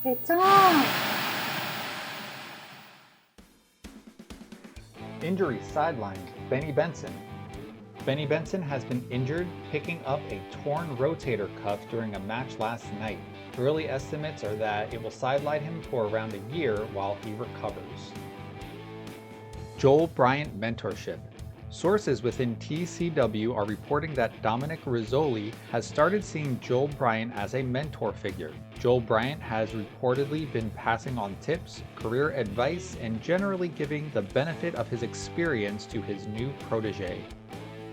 It's on! Injury sidelined Benny Benson. Benny Benson has been injured picking up a torn rotator cuff during a match last night. Early estimates are that it will sideline him for around a year while he recovers. Joel Bryant mentorship. Sources within TCW are reporting that Dominic Rizzoli has started seeing Joel Bryant as a mentor figure. Joel Bryant has reportedly been passing on tips, career advice, and generally giving the benefit of his experience to his new protege.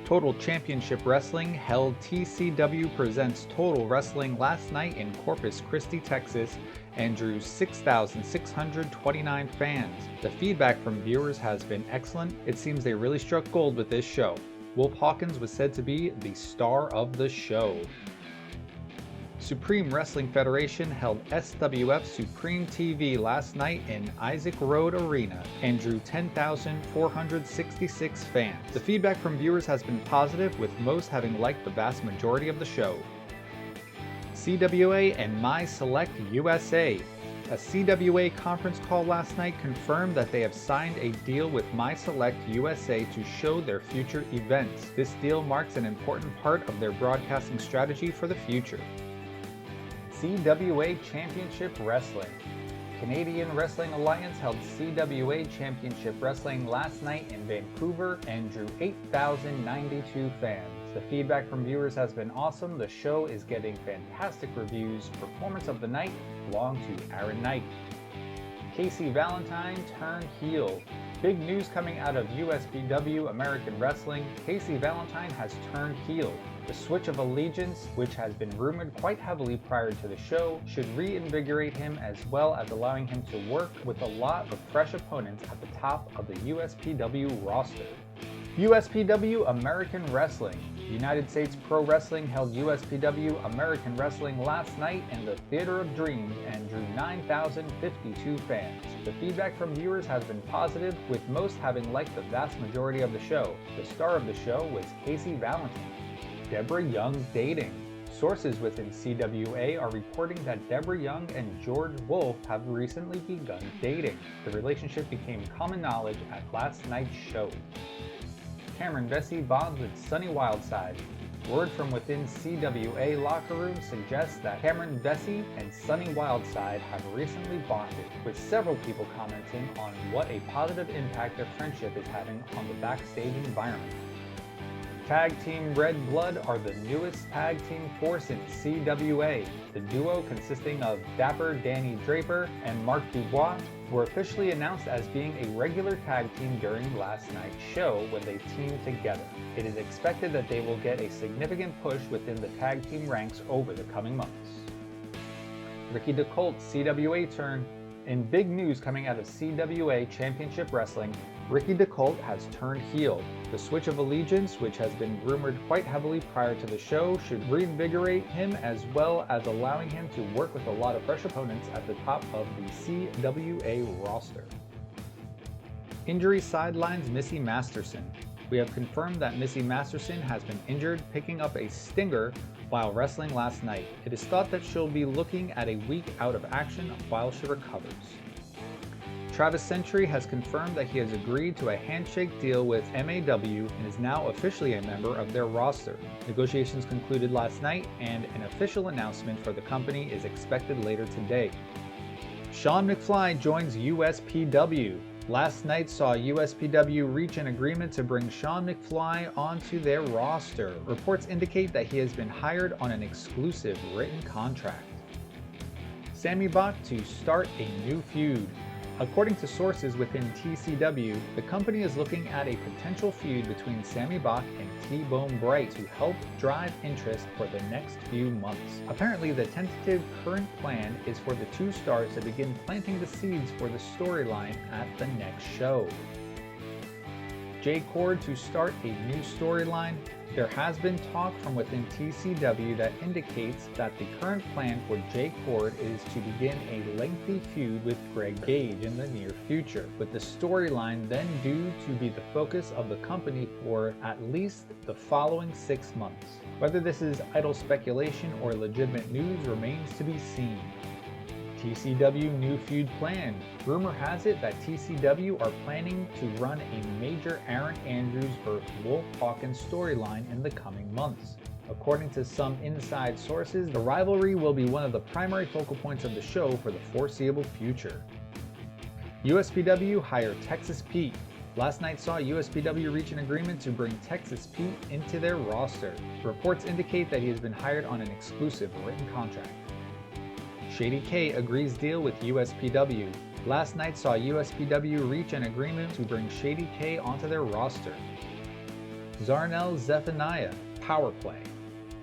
Total Championship Wrestling held TCW Presents Total Wrestling last night in Corpus Christi, Texas, and drew 6,629 fans. The feedback from viewers has been excellent. It seems they really struck gold with this show. Wolf Hawkins was said to be the star of the show. Supreme Wrestling Federation held SWF Supreme TV last night in Isaac Road Arena and drew 10,466 fans. The feedback from viewers has been positive, with most having liked the vast majority of the show. CWA and My Select USA. A CWA conference call last night confirmed that they have signed a deal with My Select USA to show their future events. This deal marks an important part of their broadcasting strategy for the future. CWA Championship Wrestling. Canadian Wrestling Alliance held CWA Championship Wrestling last night in Vancouver and drew 8,092 fans. The feedback from viewers has been awesome. The show is getting fantastic reviews. Performance of the night belonged to Aaron Knight. Casey Valentine turned heel. Big news coming out of USPW American Wrestling. Casey Valentine has turned heel. The switch of allegiance, which has been rumored quite heavily prior to the show, should reinvigorate him as well as allowing him to work with a lot of fresh opponents at the top of the USPW roster. USPW American Wrestling. United States Pro Wrestling held USPW American Wrestling last night in the Theater of Dreams and drew 9,052 fans. The feedback from viewers has been positive, with most having liked the vast majority of the show. The star of the show was Casey Valentine. Deborah Young dating. Sources within CWA are reporting that Deborah Young and George Wolf have recently begun dating. The relationship became common knowledge at last night's show. Cameron Vesey bonds with Sunny Wildside. Word from within CWA locker room suggests that Cameron Vesey and Sunny Wildside have recently bonded, with several people commenting on what a positive impact their friendship is having on the backstage environment. Tag Team Red Blood are the newest tag team force in CWA. The duo, consisting of Dapper Danny Draper and Mark Dubois, were officially announced as being a regular tag team during last night's show when they teamed together. It is expected that they will get a significant push within the tag team ranks over the coming months. Ricky DeColt's CWA turn. In big news coming out of CWA Championship Wrestling, Ricky DeColt has turned heel. The switch of allegiance, which has been rumored quite heavily prior to the show, should reinvigorate him as well as allowing him to work with a lot of fresh opponents at the top of the CWA roster. Injury sidelines Missy Masterson. We have confirmed that Missy Masterson has been injured picking up a stinger while wrestling last night. It is thought that she'll be looking at a week out of action while she recovers. Travis Sentry has confirmed that he has agreed to a handshake deal with MAW and is now officially a member of their roster. Negotiations concluded last night, and an official announcement for the company is expected later today. Sean McFly joins USPW. Last night saw USPW reach an agreement to bring Sean McFly onto their roster. Reports indicate that he has been hired on an exclusive written contract. Sammy Bach to start a new feud. According to sources within TCW, the company is looking at a potential feud between Sammy Bach and T-Bone Bright to help drive interest for the next few months. Apparently, the tentative current plan is for the two stars to begin planting the seeds for the storyline at the next show. Jay Cord to start a new storyline. There has been talk from within TCW that indicates that the current plan for Jay Cord is to begin a lengthy feud with Greg Gage in the near future, with the storyline then due to be the focus of the company for at least the following 6 months. Whether this is idle speculation or legitimate news remains to be seen. TCW new feud planned. Rumor has it that TCW are planning to run a major Aaron Andrews vs. Wolf Hawkins storyline in the coming months. According to some inside sources, the rivalry will be one of the primary focal points of the show for the foreseeable future. USPW hire Texas Pete. Last night saw USPW reach an agreement to bring Texas Pete into their roster. Reports indicate that he has been hired on an exclusive written contract. Shady K agrees deal with USPW. Last night saw USPW reach an agreement to bring Shady K onto their roster. Zarnell Zephaniah, power play.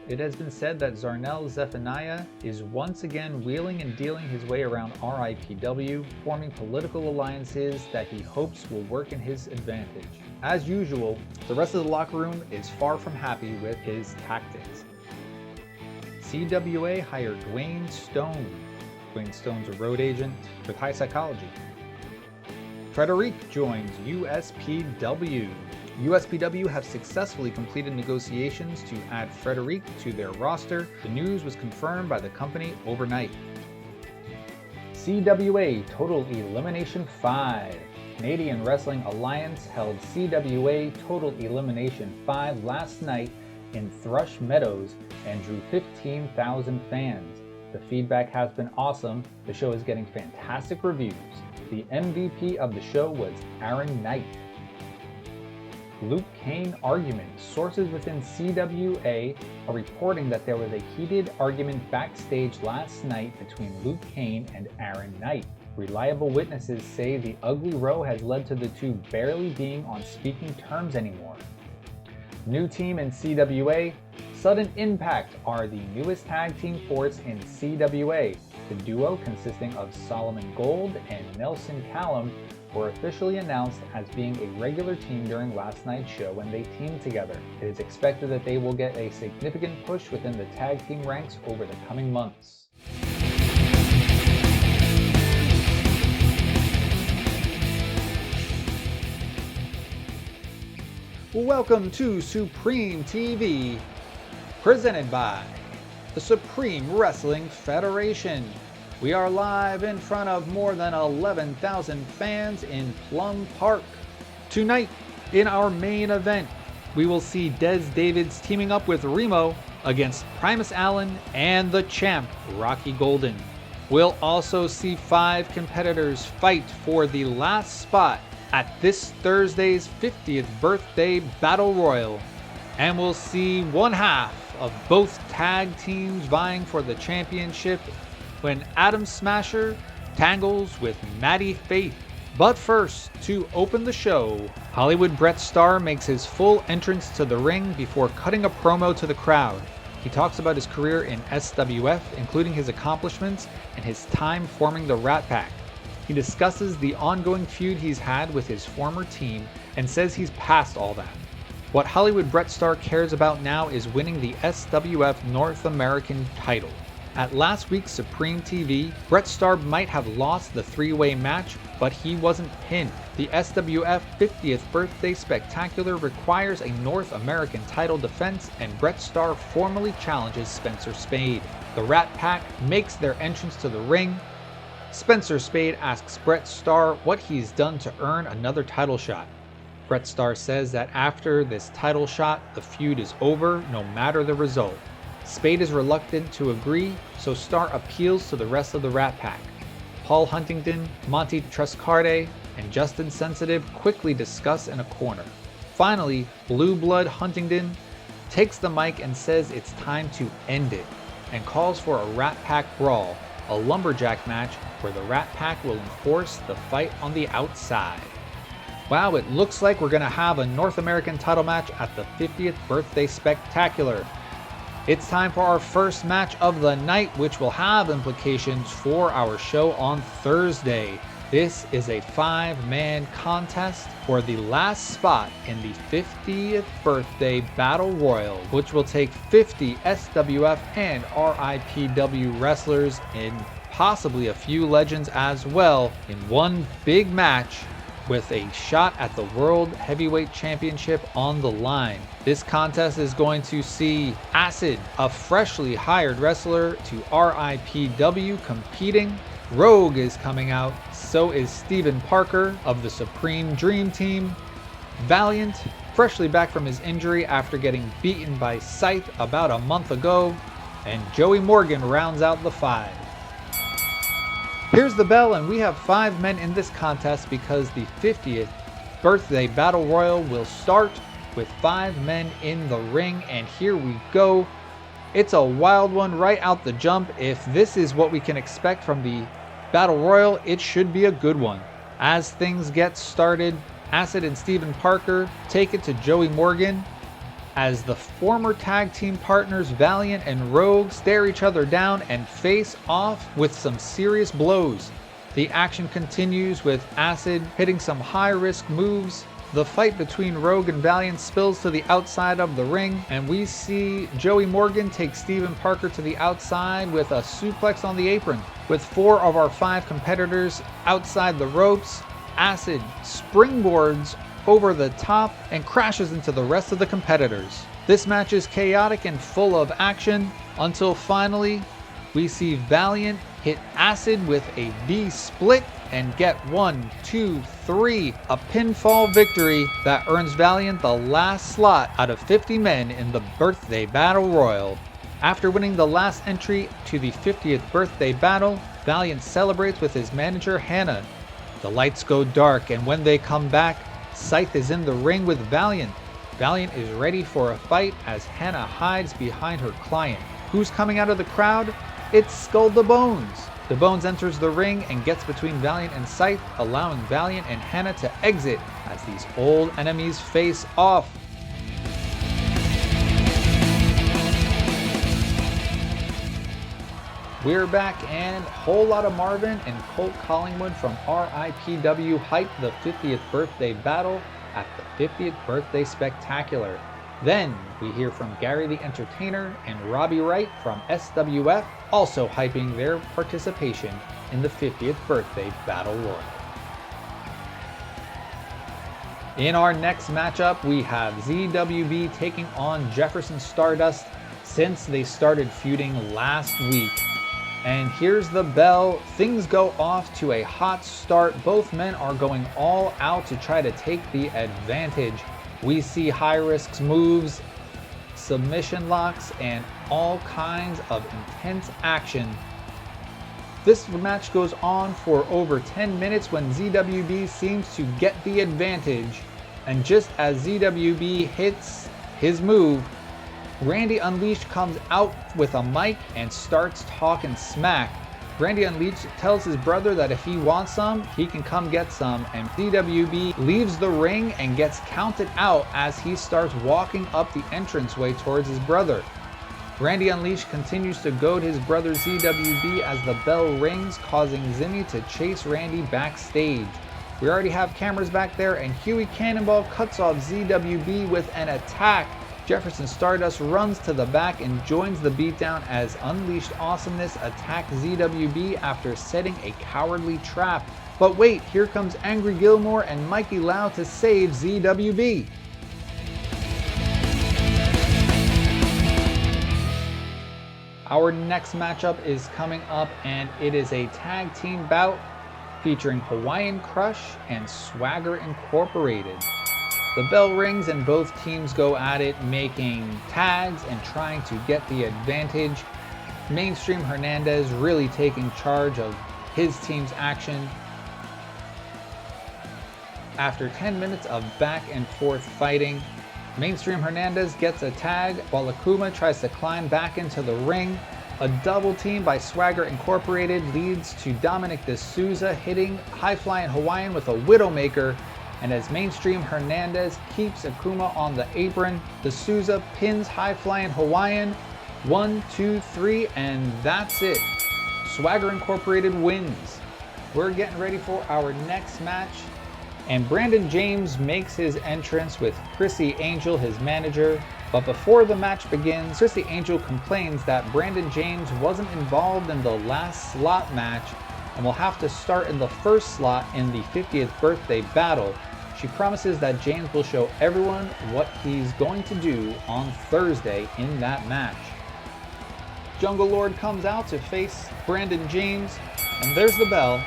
It has been said that Zarnell Zephaniah is once again wheeling and dealing his way around RIPW, forming political alliances that he hopes will work in his advantage. As usual, the rest of the locker room is far from happy with his tactics. CWA hired Dwayne Stone. Dwayne Stone's a road agent with high psychology. Frederic joins USPW. USPW have successfully completed negotiations to add Frederic to their roster. The news was confirmed by the company overnight. CWA Total Elimination 5. Canadian Wrestling Alliance held CWA Total Elimination 5 last night in Thrush Meadows and drew 15,000 fans. The feedback has been awesome. The show is getting fantastic reviews. The MVP of the show was Aaron Knight. Luke Kane argument. Sources within CWA are reporting that there was a heated argument backstage last night between Luke Kane and Aaron Knight. Reliable witnesses say the ugly row has led to the two barely being on speaking terms anymore. New team in CWA. Sudden Impact are the newest tag team force in CWA. The duo, consisting of Solomon Gold and Nelson Callum, were officially announced as being a regular team during last night's show when they teamed together. It is expected that they will get a significant push within the tag team ranks over the coming months. Welcome to Supreme TV, presented by the Supreme Wrestling Federation. We are live in front of more than 11,000 fans in Plum Park. Tonight, in our main event, we will see Des Davids teaming up with Remo against Primus Allen and the champ, Rocky Golden. We'll also see 5 competitors fight for the last spot at this Thursday's 50th birthday Battle Royal. And we'll see one half of both tag teams vying for the championship when Adam Smasher tangles with Maddie Faith. But first, to open the show, Hollywood Bret Starr makes his full entrance to the ring before cutting a promo to the crowd. He talks about his career in SWF, including his accomplishments and his time forming the Rat Pack. He discusses the ongoing feud he's had with his former team and says he's past all that. What Hollywood Bret Starr cares about now is winning the SWF North American title. At last week's Supreme TV, Bret Starr might have lost the 3-way match, but he wasn't pinned. The SWF 50th Birthday Spectacular requires a North American title defense, and Bret Starr formally challenges Spencer Spade. The Rat Pack makes their entrance to the ring. Spencer Spade asks Bret Starr what he's done to earn another title shot. Bret Starr says that after this title shot, the feud is over no matter the result. Spade is reluctant to agree, so Starr appeals to the rest of the Rat Pack. Paul Huntington, Monty Truscarde, and Justin Sensitive quickly discuss in a corner. Finally, Blue Blood Huntington takes the mic and says it's time to end it, and calls for a Rat Pack brawl, a lumberjack match where the Rat Pack will enforce the fight on the outside. Wow, it looks like we're going to have a North American title match at the 50th Birthday Spectacular. It's time for our first match of the night, which will have implications for our show on Thursday. This is a 5-man contest for the last spot in the 50th Birthday Battle Royal, which will take 50 SWF and RIPW wrestlers and possibly a few legends as well in one big match with a shot at the World Heavyweight Championship on the line. This contest is going to see Acid, a freshly hired wrestler to RIPW, competing Rogue is coming out, so is Steven Parker of the Supreme Dream Team. Valiant, freshly back from his injury after getting beaten by Scythe about a month ago. And Joey Morgan rounds out the 5. Here's the bell, and we have 5 men in this contest because the 50th birthday battle royal will start with 5 men in the ring, and here we go. It's a wild one right out the jump. If this is what we can expect from the battle royal, it should be a good one. As things get started, Acid and Steven Parker take it to Joey Morgan as the former tag team partners Valiant and Rogue stare each other down and face off with some serious blows. The action continues with Acid hitting some high-risk moves. The fight between Rogue and Valiant spills to the outside of the ring, and we see Joey Morgan take Steven Parker to the outside with a suplex on the apron. With 4 of our 5 competitors outside the ropes, Acid springboards over the top and crashes into the rest of the competitors. This match is chaotic and full of action until finally we see Valiant hit Acid with a V-split and get 1, 2, 3, a pinfall victory that earns Valiant the last slot out of 50 men in the birthday battle royal. After winning the last entry to the 50th birthday battle, Valiant celebrates with his manager Hannah. The lights go dark, and when they come back, Scythe is in the ring with Valiant. Valiant is ready for a fight as Hannah hides behind her client. Who's coming out of the crowd? It's Skull Da Bones. Da Bones enters the ring and gets between Valiant and Scythe, allowing Valiant and Hannah to exit as these old enemies face off. We're back, and whole lot of Marvin and Colt Collingwood from RIPW hype the 50th birthday battle at the 50th birthday spectacular. Then we hear from Gary the Entertainer and Robbie Wright from SWF, also hyping their participation in the 50th birthday battle royal. In our next matchup, we have ZWB taking on Jefferson Stardust since they started feuding last week. And here's the bell. Things go off to a hot start. Both men are going all out to try to take the advantage. We see high-risk moves, submission locks, and all kinds of intense action. This match goes on for over 10 minutes when ZWB seems to get the advantage. And just as ZWB hits his move, Randy Unleashed comes out with a mic and starts talking smack. Randy Unleashed tells his brother that if he wants some, he can come get some, and ZWB leaves the ring and gets counted out as he starts walking up the entranceway towards his brother. Randy Unleashed continues to goad his brother ZWB as the bell rings, causing Zimmy to chase Randy backstage. We already have cameras back there, and Huey Cannonball cuts off ZWB with an attack. Jefferson Stardust runs to the back and joins the beatdown as Unleashed Awesomeness attacks ZWB after setting a cowardly trap. But wait, here comes Angry Gilmore and Mikey Lau to save ZWB. Our next matchup is coming up, and it is a tag team bout featuring Hawaiian Crush and Swagger Incorporated. The bell rings and both teams go at it, making tags and trying to get the advantage. Mainstream Hernandez really taking charge of his team's action. After 10 minutes of back and forth fighting, Mainstream Hernandez gets a tag while Akuma tries to climb back into the ring. A double team by Swagger Incorporated leads to Dominic D'Souza hitting High Flying Hawaiian with a Widowmaker. And as Mainstream Hernandez keeps Akuma on the apron, D'Souza pins High Flying Hawaiian. 1, 2, 3, and that's it. Swagger Incorporated wins. We're getting ready for our next match, and Brandon James makes his entrance with Chrissy Angel, his manager. But before the match begins, Chrissy Angel complains that Brandon James wasn't involved in the last slot match and will have to start in the first slot in the 50th birthday battle. She promises that James will show everyone what he's going to do on Thursday in that match. Jungle Lord comes out to face Brandon James, and there's the bell.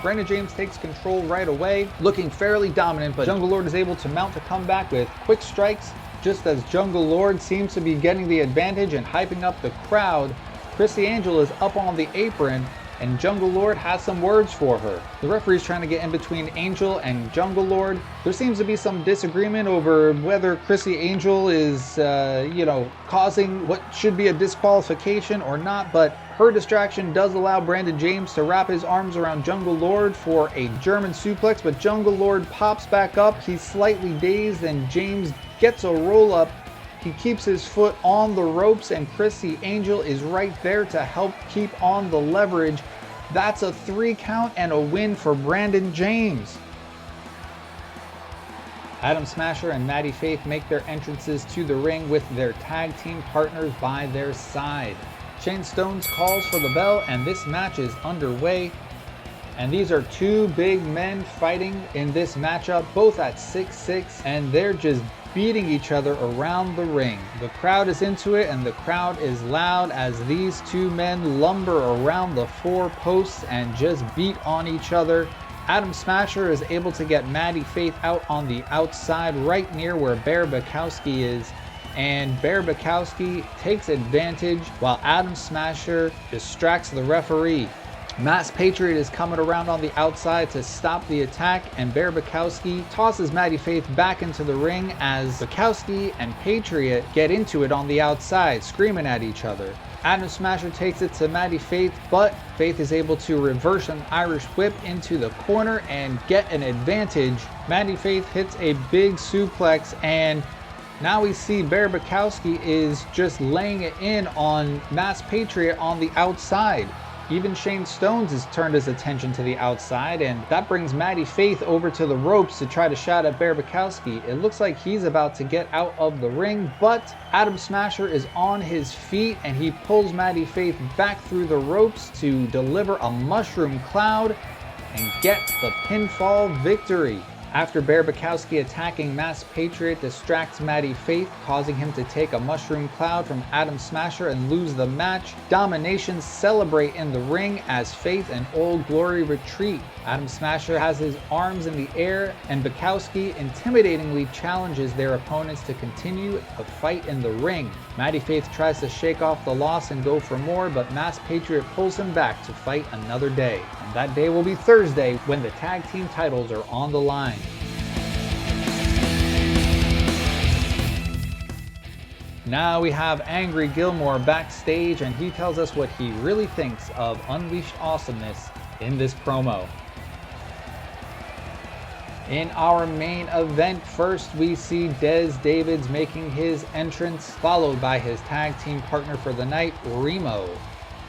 Brandon James takes control right away, looking fairly dominant, but Jungle Lord is able to mount a comeback with quick strikes. Just as Jungle Lord seems to be getting the advantage and hyping up the crowd, Chrissy Angel is up on the apron, and Jungle Lord has some words for her. The referee's trying to get in between Angel and Jungle Lord. There seems to be some disagreement over whether Chrissy Angel is, causing what should be a disqualification or not, but her distraction does allow Brandon James to wrap his arms around Jungle Lord for a German suplex, but Jungle Lord pops back up. He's slightly dazed, and James gets a roll up. He keeps his foot on the ropes, and Chrissy Angel is right there to help keep on the leverage. That's a 3 count and a win for Brandon James. Adam Smasher and Maddie Faith make their entrances to the ring with their tag team partners by their side. Shane Stones calls for the bell, and this match is underway. And these are 2 big men fighting in this matchup, both at 6'6", and they're just beating each other around the ring. The crowd is into it, and the crowd is loud as these 2 men lumber around the 4 posts and just beat on each other. Adam Smasher is able to get Maddie Faith out on the outside right near where Bear Bukowski is, and Bear Bukowski takes advantage while Adam Smasher distracts the referee. Mass Patriot is coming around on the outside to stop the attack, and Bear Bukowski tosses Maddie Faith back into the ring as Bukowski and Patriot get into it on the outside, screaming at each other. Adam Smasher takes it to Maddie Faith, but Faith is able to reverse an Irish whip into the corner and get an advantage. Maddie Faith hits a big suplex, and now we see Bear Bukowski is just laying it in on Mass Patriot on the outside. Even Shane Stones has turned his attention to the outside, and that brings Maddie Faith over to the ropes to try to shout at Bear Bukowski. It looks like he's about to get out of the ring, but Adam Smasher is on his feet, and he pulls Maddie Faith back through the ropes to deliver a mushroom cloud and get the pinfall victory. After Bear Bukowski attacking Mass Patriot distracts Maddie Faith, causing him to take a mushroom cloud from Adam Smasher and lose the match, Domination celebrate in the ring as Faith and Old Glory retreat. Adam Smasher has his arms in the air, and Bukowski intimidatingly challenges their opponents to continue the fight in the ring. Maddie Faith tries to shake off the loss and go for more, but Mass Patriot pulls him back to fight another day. And that day will be Thursday, when the tag team titles are on the line. Now we have Angry Gilmore backstage, and he tells us what he really thinks of Unleashed Awesomeness in this promo. In our main event, first we see Des Davids making his entrance, followed by his tag team partner for the night, Remo.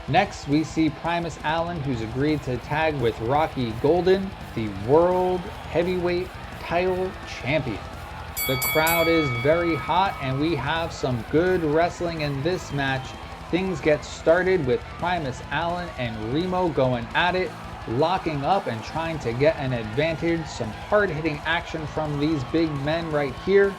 Next, we see Primus Allen, who's agreed to tag with Rocky Golden, the World Heavyweight Title Champion. The crowd is very hot, and we have some good wrestling in this match. Things get started with Primus Allen and Remo going at it, locking up and trying to get an advantage. Some hard-hitting action from these big men right here,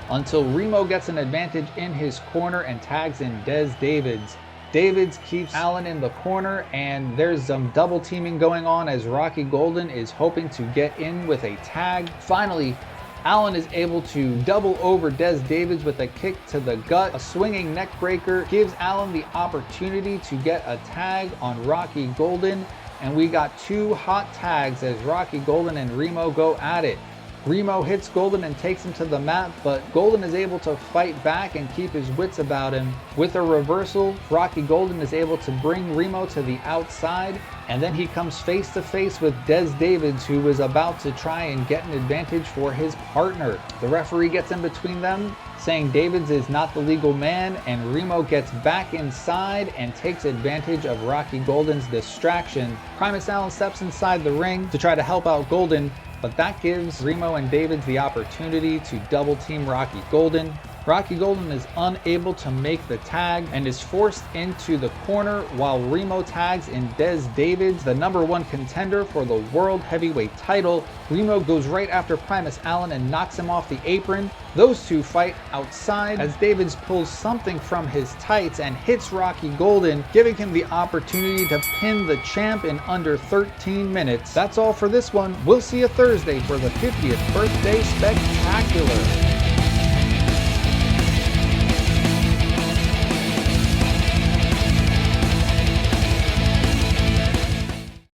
until Remo gets an advantage in his corner and tags in Des Davids. Davids keeps Allen in the corner, and there's some double teaming going on as Rocky Golden is hoping to get in with a tag. Finally, Allen is able to double over Des Davids with a kick to the gut. A swinging neck breaker gives Allen the opportunity to get a tag on Rocky Golden, and we got 2 hot tags as Rocky Golden and Remo go at it. Remo hits Golden and takes him to the mat, but Golden is able to fight back and keep his wits about him. With a reversal, Rocky Golden is able to bring Remo to the outside, and then he comes face to face with Des Davids, who is about to try and get an advantage for his partner. The referee gets in between them, saying Davids is not the legal man, and Remo gets back inside and takes advantage of Rocky Golden's distraction. Primus Allen steps inside the ring to try to help out Golden, but that gives Remo and Davids the opportunity to double team Rocky Golden. Rocky Golden is unable to make the tag and is forced into the corner while Remo tags in Des Davids, the #1 contender for the World Heavyweight title. Remo goes right after Primus Allen and knocks him off the apron. Those two fight outside as Davids pulls something from his tights and hits Rocky Golden, giving him the opportunity to pin the champ in under 13 minutes. That's all for this one. We'll see you Thursday for the 50th birthday spectacular.